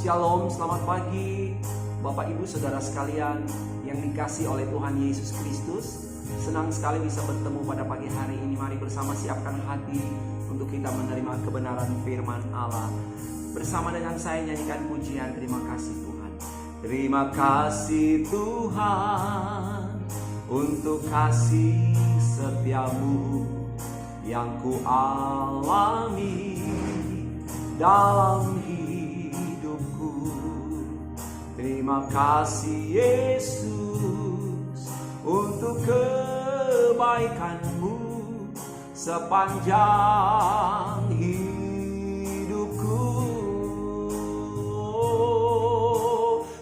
Shalom, selamat pagi Bapak Ibu Saudara sekalian yang dikasihi oleh Tuhan Yesus Kristus. Senang sekali bisa bertemu pada pagi hari ini. Mari bersama siapkan hati untuk kita menerima kebenaran firman Allah. Bersama dengan saya nyanyikan pujian terima kasih Tuhan. Terima kasih Tuhan untuk kasih setiamu yang ku alami dalam hidupku. Terima kasih Yesus untuk kebaikanmu sepanjang hidupku.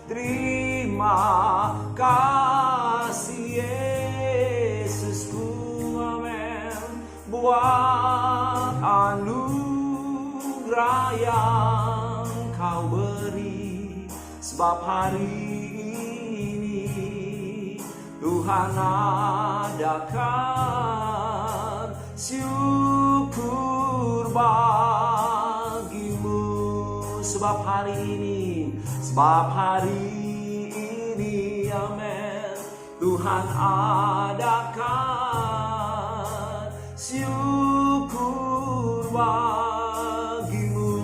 Terima kasih Yesusku, amin, buat anugerah yang kau beri. Sebab hari ini Tuhan adakan syukur bagimu. Sebab hari ini amin, Tuhan adakan syukur bagimu.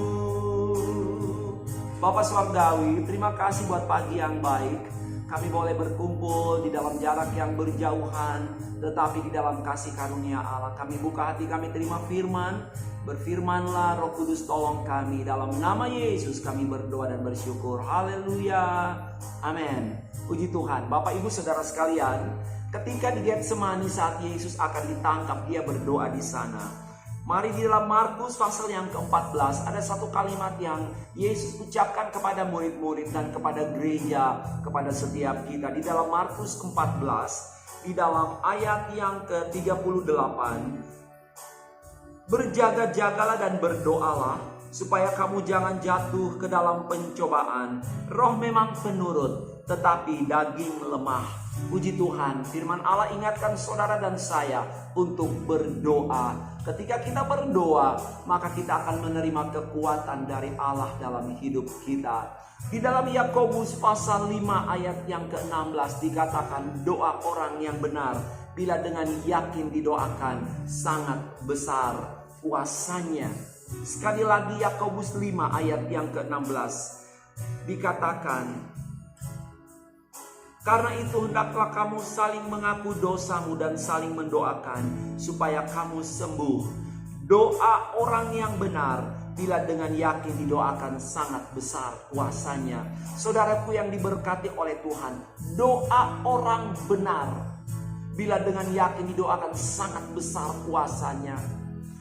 Bapak Swargawi, terima kasih buat pagi yang baik. Kami boleh berkumpul di dalam jarak yang berjauhan, tetapi di dalam kasih karunia Allah. Kami buka hati, kami terima firman. Berfirmanlah Roh Kudus, tolong kami. Dalam nama Yesus kami berdoa dan bersyukur. Haleluya. Amin. Puji Tuhan. Bapak Ibu Saudara sekalian, ketika di Getsemani saat Yesus akan ditangkap, dia berdoa di sana. Mari di dalam Markus pasal yang ke-14 ada satu kalimat yang Yesus ucapkan kepada murid-murid dan kepada gereja, kepada setiap kita. Di dalam Markus 14, di dalam ayat yang ke-38, berjaga-jagalah dan berdoalah supaya kamu jangan jatuh ke dalam pencobaan. Roh memang penurut, tetapi daging lemah. Puji Tuhan, firman Allah ingatkan saudara dan saya untuk berdoa. Ketika kita berdoa, maka kita akan menerima kekuatan dari Allah dalam hidup kita. Di dalam Yakobus pasal 5 ayat yang ke-16 dikatakan doa orang yang benar bila dengan yakin didoakan sangat besar kuasanya. Sekali lagi Yakobus 5 ayat yang ke-16 dikatakan, karena itu hendaklah kamu saling mengaku dosamu dan saling mendoakan supaya kamu sembuh. Doa orang yang benar bila dengan yakin didoakan sangat besar kuasanya. Saudaraku yang diberkati oleh Tuhan, doa orang benar bila dengan yakin didoakan sangat besar kuasanya.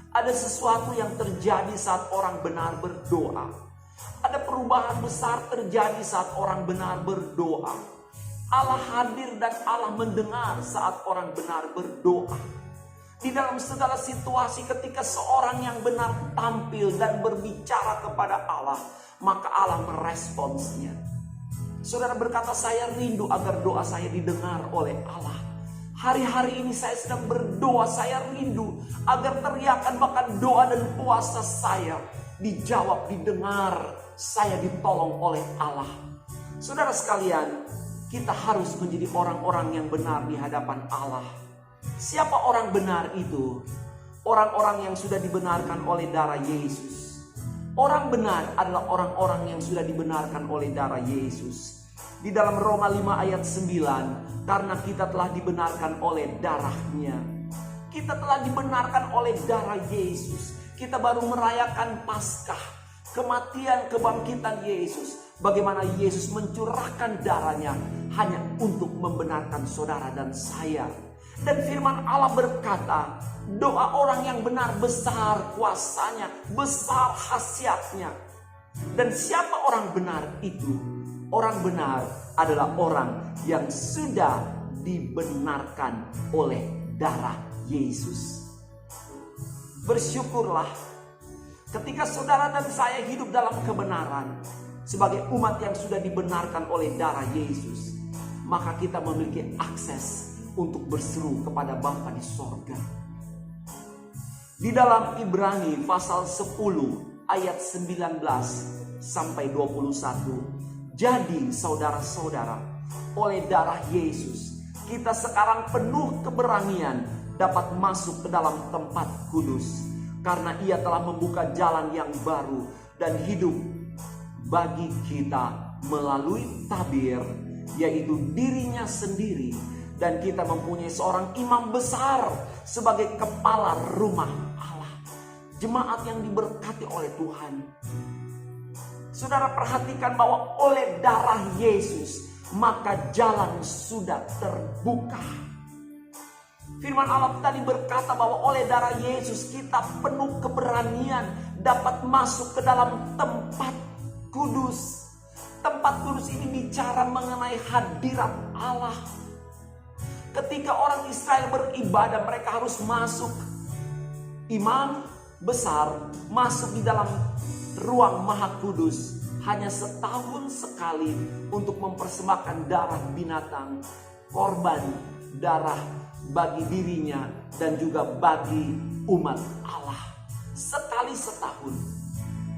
Ada sesuatu yang terjadi saat orang benar berdoa. Ada perubahan besar terjadi saat orang benar berdoa. Allah hadir dan Allah mendengar saat orang benar berdoa. Di dalam segala situasi ketika seorang yang benar tampil dan berbicara kepada Allah, maka Allah meresponsnya. Saudara berkata, saya rindu agar doa saya didengar oleh Allah. Hari-hari ini saya sedang berdoa, saya rindu agar teriakan bahkan doa dan puasa saya dijawab, didengar, saya ditolong oleh Allah. Saudara sekalian, kita harus menjadi orang-orang yang benar di hadapan Allah. Siapa orang benar itu? Orang-orang yang sudah dibenarkan oleh darah Yesus. Orang benar adalah orang-orang yang sudah dibenarkan oleh darah Yesus. Di dalam Roma 5 ayat 9, karena kita telah dibenarkan oleh darahnya. Kita telah dibenarkan oleh darah Yesus. Kita baru merayakan Paskah, kematian kebangkitan Yesus. Bagaimana Yesus mencurahkan darahnya hanya untuk membenarkan saudara dan saya. Dan firman Allah berkata, doa orang yang benar besar kuasanya, besar khasiatnya. Dan siapa orang benar itu? Orang benar adalah orang yang sudah dibenarkan oleh darah Yesus. Bersyukurlah ketika saudara dan saya hidup dalam kebenaran. Sebagai umat yang sudah dibenarkan oleh darah Yesus, maka kita memiliki akses untuk berseru kepada Bapa di sorga. Di dalam Ibrani pasal 10 ayat 19 sampai 21. Jadi saudara-saudara, oleh darah Yesus kita sekarang penuh keberanian dapat masuk ke dalam tempat kudus, karena Ia telah membuka jalan yang baru dan hidup bagi kita melalui tabir, yaitu dirinya sendiri. Dan kita mempunyai seorang imam besar sebagai kepala rumah Allah. Jemaat yang diberkati oleh Tuhan, saudara perhatikan bahwa oleh darah Yesus maka jalan sudah terbuka. Firman Allah tadi berkata bahwa oleh darah Yesus kita penuh keberanian dapat masuk ke dalam tempat kudus. Tempat kudus ini bicara mengenai hadirat Allah. Ketika orang Israel beribadah, mereka harus masuk. Imam besar masuk di dalam ruang maha kudus hanya setahun sekali untuk mempersembahkan darah binatang, korban darah bagi dirinya dan juga bagi umat Allah. Sekali setahun.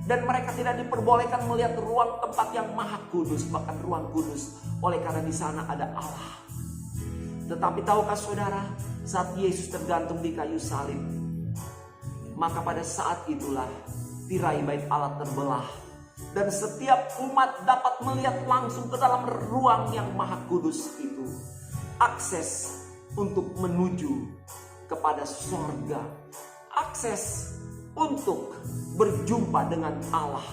Dan mereka tidak diperbolehkan melihat ruang tempat yang maha kudus, bahkan ruang kudus, oleh karena di sana ada Allah. Tetapi tahukah saudara, saat Yesus tergantung di kayu salib, maka pada saat itulah tirai bait Allah terbelah. Dan setiap umat dapat melihat langsung ke dalam ruang yang maha kudus itu. Akses untuk menuju kepada sorga. Akses untuk berjumpa dengan Allah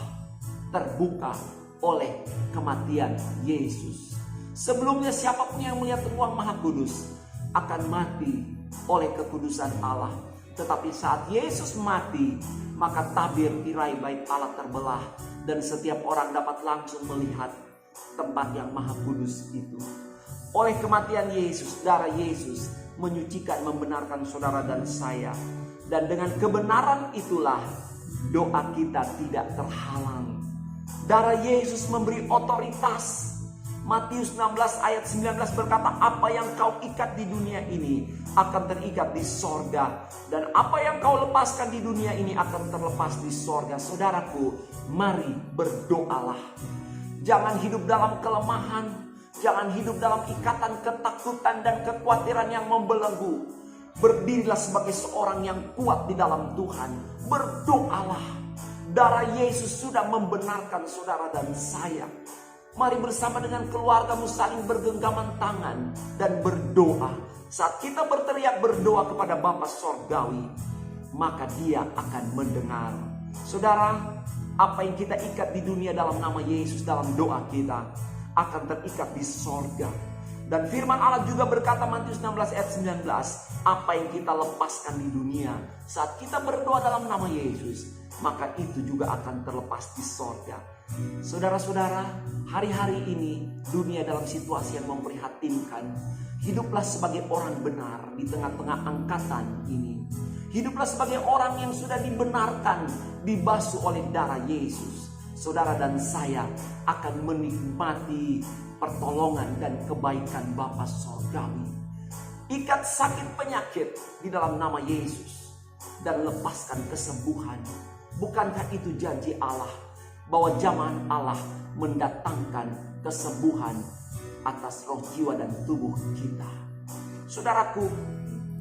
terbuka oleh kematian Yesus. Sebelumnya siapapun yang melihat ruang maha kudus akan mati oleh kekudusan Allah. Tetapi saat Yesus mati, maka tabir tirai bait Allah terbelah. Dan setiap orang dapat langsung melihat tempat yang maha kudus itu. Oleh kematian Yesus, darah Yesus menyucikan, membenarkan saudara dan saya. Dan dengan kebenaran itulah doa kita tidak terhalang. Darah Yesus memberi otoritas. Matius 16 ayat 19 berkata, apa yang kau ikat di dunia ini akan terikat di sorga. Dan apa yang kau lepaskan di dunia ini akan terlepas di sorga. Saudaraku, mari berdoalah. Jangan hidup dalam kelemahan. Jangan hidup dalam ikatan ketakutan dan kekhawatiran yang membelenggu. Berdirilah sebagai seorang yang kuat di dalam Tuhan. Berdoalah. Darah Yesus sudah membenarkan saudara dan saya. Mari bersama dengan keluargamu saling bergenggaman tangan dan berdoa. Saat kita berteriak berdoa kepada Bapa Sorgawi, maka Dia akan mendengar. Saudara, apa yang kita ikat di dunia dalam nama Yesus, dalam doa kita, akan terikat di sorga. Dan firman Allah juga berkata, Matius 16 ayat 19, apa yang kita lepaskan di dunia saat kita berdoa dalam nama Yesus, maka itu juga akan terlepas di sorga. Saudara-saudara, hari-hari ini dunia dalam situasi yang memprihatinkan. Hiduplah sebagai orang benar di tengah-tengah angkatan ini. Hiduplah sebagai orang yang sudah dibenarkan, dibasuh oleh darah Yesus. Saudara dan saya akan menikmati pertolongan dan kebaikan Bapa Sorgawi. Ikat sakit penyakit di dalam nama Yesus dan lepaskan kesembuhan. Bukankah itu janji Allah bahwa zaman Allah mendatangkan kesembuhan atas roh, jiwa, dan tubuh kita? Saudaraku,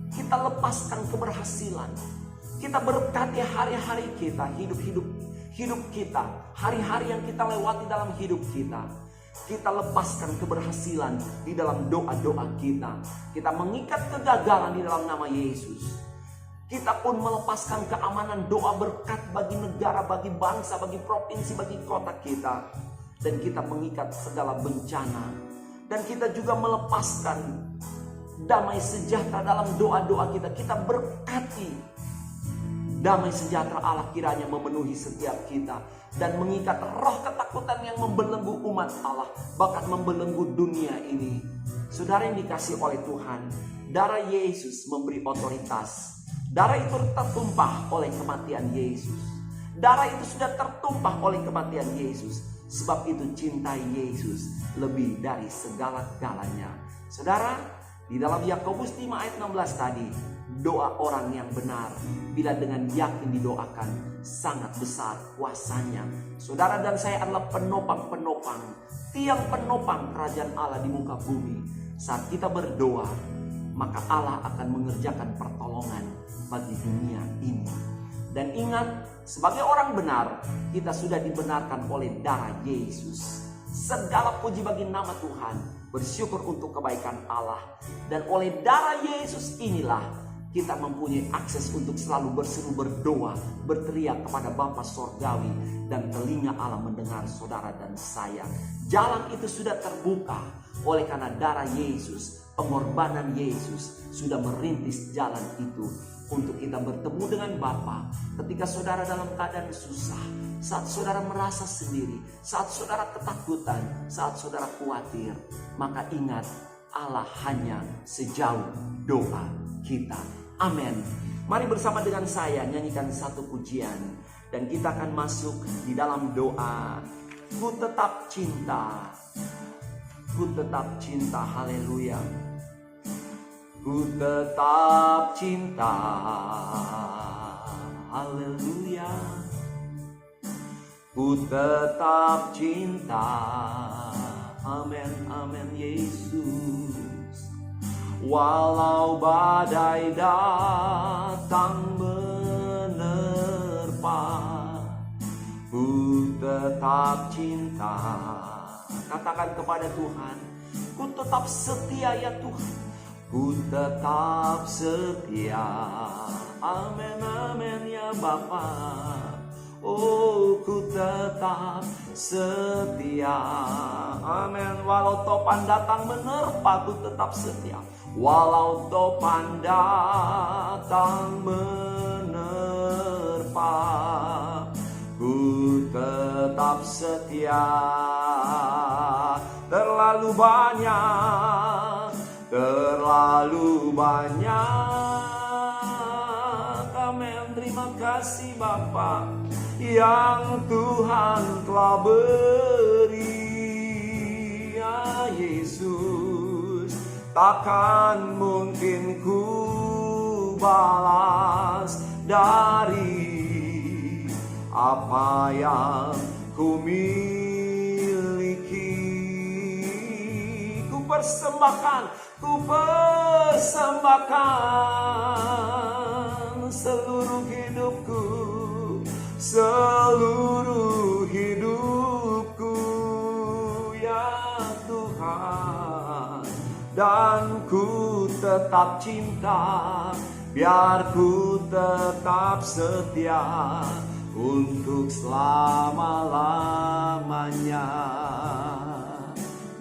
kita lepaskan keberhasilan. Kita berkati hari-hari kita, hidup kita, hari-hari yang kita lewati dalam hidup kita. Kita lepaskan keberhasilan di dalam doa-doa kita. Kita mengikat kegagalan di dalam nama Yesus. Kita pun melepaskan keamanan, doa berkat bagi negara, bagi bangsa, bagi provinsi, bagi kota kita. Dan kita mengikat segala bencana. Dan kita juga melepaskan damai sejahtera dalam doa-doa kita. Kita berkati damai sejahtera Allah kiranya memenuhi setiap kita. Dan mengikat roh ketakutan yang membelenggu umat Allah, bahkan membelenggu dunia ini. Saudara yang dikasih oleh Tuhan, darah Yesus memberi otoritas. Darah itu tertumpah oleh kematian Yesus. Darah itu sudah tertumpah oleh kematian Yesus. Sebab itu cintai Yesus lebih dari segala-galanya. Saudara, di dalam Yakobus 5 ayat 16 tadi, doa orang yang benar bila dengan yakin didoakan sangat besar kuasanya. Saudara dan saya adalah penopang-penopang, tiang penopang kerajaan Allah di muka bumi. Saat kita berdoa, maka Allah akan mengerjakan pertolongan bagi dunia ini. Dan ingat, sebagai orang benar, kita sudah dibenarkan oleh darah Yesus. Segala puji bagi nama Tuhan, bersyukur untuk kebaikan Allah. Dan oleh darah Yesus inilah kita mempunyai akses untuk selalu berseru, berdoa, berteriak kepada Bapa Sorgawi. Dan telinga Allah mendengar saudara dan saya. Jalan itu sudah terbuka oleh karena darah Yesus, pengorbanan Yesus sudah merintis jalan itu untuk kita bertemu dengan Bapa. Ketika saudara dalam keadaan susah, saat saudara merasa sendiri, saat saudara ketakutan, saat saudara khawatir, maka ingat, Allah hanya sejauh doa kita. Amin. Mari bersama dengan saya nyanyikan satu pujian, dan kita akan masuk di dalam doa. Ku tetap cinta, ku tetap cinta, haleluya. Ku tetap cinta, haleluya. Ku tetap cinta, amin, amin Yesus. Walau badai datang menerpa, ku tetap cinta. Katakan kepada Tuhan, ku tetap setia ya Tuhan. Ku tetap setia, amin, amin ya Bapa. Oh, ku tetap setia, amin. Walau topan datang menerpa, ku tetap setia. Walau topan datang menerpa, ku tetap setia. Terlalu banyak, terlalu banyak, amin. Terima kasih Bapa yang Tuhan telah beri, ya Yesus. Takkan mungkin ku balas dari apa yang ku miliki. Ku persembahkan seluruh hidupku, seluruh hidupku ya Tuhan. Dan ku tetap cinta, biar ku tetap setia untuk selama-lamanya.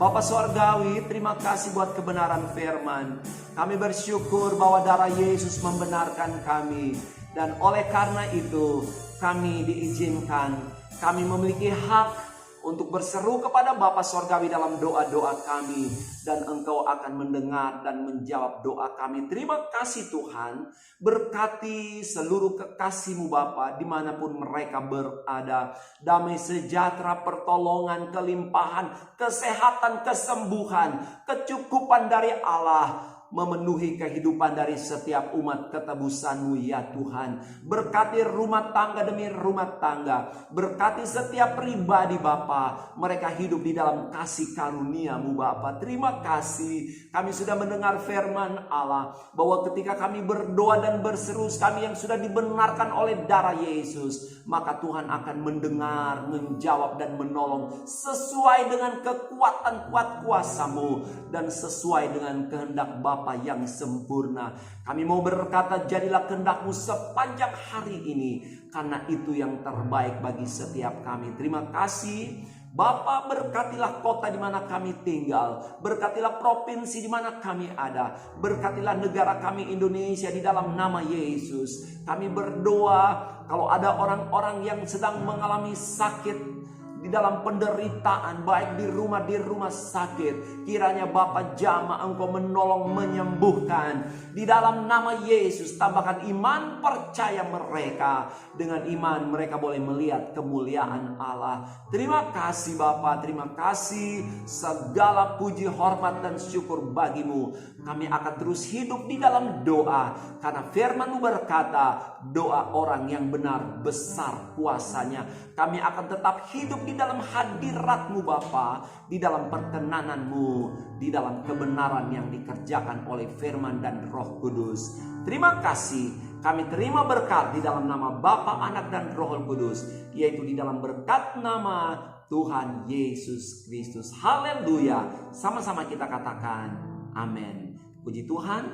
Bapa Sorgawi, terima kasih buat kebenaran firman. Kami bersyukur bahwa darah Yesus membenarkan kami. Dan oleh karena itu, kami diizinkan, kami memiliki hak untuk berseru kepada Bapa Sorgawi dalam doa-doa kami. Dan Engkau akan mendengar dan menjawab doa kami. Terima kasih Tuhan. Berkati seluruh kekasih-Mu Bapa dimanapun mereka berada. Damai sejahtera, pertolongan, kelimpahan, kesehatan, kesembuhan, kecukupan dari Allah memenuhi kehidupan dari setiap umat ketebusan-Mu ya Tuhan. Berkati rumah tangga demi rumah tangga. Berkati setiap pribadi Bapa. Mereka hidup di dalam kasih karunia-Mu Bapa. Terima kasih. Kami sudah mendengar firman Allah, bahwa ketika kami berdoa dan berseru, kami yang sudah dibenarkan oleh darah Yesus, maka Tuhan akan mendengar, menjawab dan menolong sesuai dengan kekuatan kuat kuasa-Mu dan sesuai dengan kehendak Bapa yang sempurna. Kami mau berkata, jadilah kehendak-Mu sepanjang hari ini, karena itu yang terbaik bagi setiap kami. Terima kasih Bapa. Berkatilah kota di mana kami tinggal, berkatilah provinsi di mana kami ada, berkatilah negara kami Indonesia di dalam nama Yesus. Kami berdoa, kalau ada orang-orang yang sedang mengalami sakit di dalam penderitaan, baik di rumah sakit. Kiranya Bapa jamah Engkau menolong menyembuhkan. Di dalam nama Yesus, tambahkan iman percaya mereka. Dengan iman mereka boleh melihat kemuliaan Allah. Terima kasih Bapa, terima kasih. Segala puji, hormat dan syukur bagimu. Kami akan terus hidup di dalam doa, karena firman-Mu berkata, doa orang yang benar besar kuasanya. Kami akan tetap hidup di dalam hadirat-Mu Bapa, di dalam perkenanan-Mu, di dalam kebenaran yang dikerjakan oleh firman dan Roh Kudus. Terima kasih. Kami terima berkat di dalam nama Bapa, Anak dan Roh Kudus, yaitu di dalam berkat nama Tuhan Yesus Kristus. Haleluya. Sama-sama kita katakan amin. Puji Tuhan.